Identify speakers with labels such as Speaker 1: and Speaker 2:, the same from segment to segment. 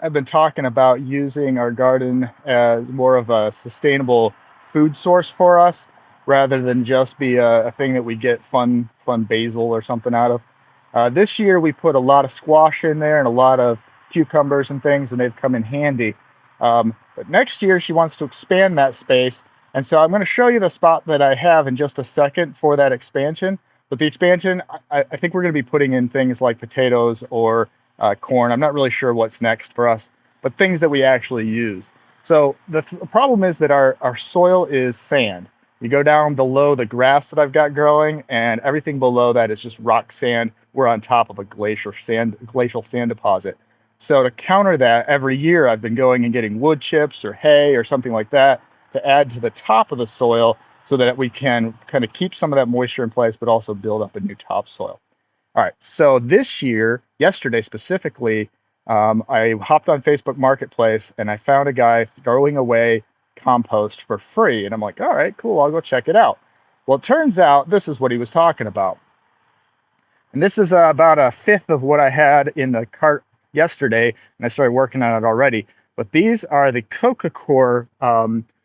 Speaker 1: I've been talking about using our garden as more of a sustainable food source for us rather than just be a thing that we get fun basil or something out of. This year we put a lot of squash in there and a lot of cucumbers and things, and they've come in handy. But next year she wants to expand that space, and so I'm going to show you the spot that I have in just a second for that expansion. But the expansion, I think we're going to be putting in things like potatoes or corn. I'm not really sure what's next for us, but things that we actually use. So the problem is that our soil is sand. You go down below the grass that I've got growing, and everything below that is just rock sand. We're on top of a glacial sand deposit. So to counter that, every year I've been going and getting wood chips or hay or something like that to add to the top of the soil so that we can kind of keep some of that moisture in place, but also build up a new topsoil. All right, so this year, yesterday specifically, I hopped on Facebook Marketplace and I found a guy throwing away compost for free. And I'm like, all right, cool, I'll go check it out. Well, it turns out this is what he was talking about. And this is about a fifth of what I had in the cart yesterday, and I started working on it already. But these are the coco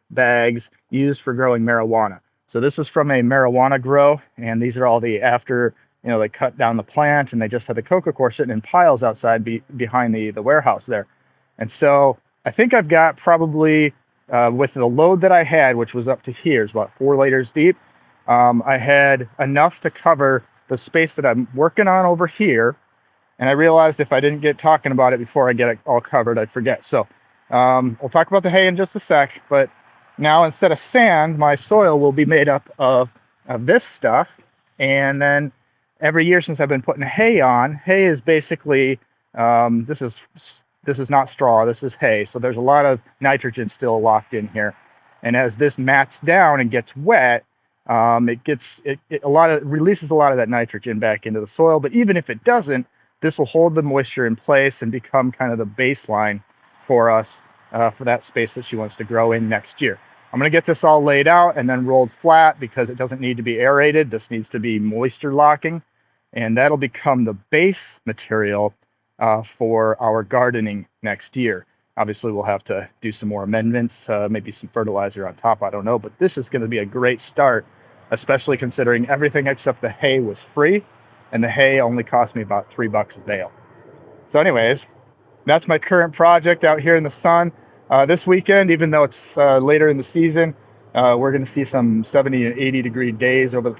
Speaker 1: bags used for growing marijuana. So this is from a marijuana grow, and these are all the after, they cut down the plant and they just had the coco coir sitting in piles outside behind the warehouse there. And so I think I've got probably, with the load that I had, which was up to here, it's about 4 liters deep, I had enough to cover the space that I'm working on over here. And I realized if I didn't get talking about it before I get it all covered, I'd forget. So we'll talk about the hay in just a sec, but now instead of sand, my soil will be made up of this stuff. And then every year since I've been putting hay on, hay is basically, this is not straw, this is hay. So there's a lot of nitrogen still locked in here. And as this mats down and gets wet, it releases a lot of that nitrogen back into the soil. But even if it doesn't, this will hold the moisture in place and become kind of the baseline for us for that space that she wants to grow in next year. I'm going to get this all laid out and then rolled flat because it doesn't need to be aerated. This needs to be moisture locking, and that'll become the base material for our gardening next year. Obviously, we'll have to do some more amendments, maybe some fertilizer on top, I don't know, but this is going to be a great start, especially considering everything except the hay was free, and the hay only cost me about $3 a bale. So anyways, that's my current project out here in the sun. This weekend, even though it's later in the season, we're going to see some 70 and 80 degree days over the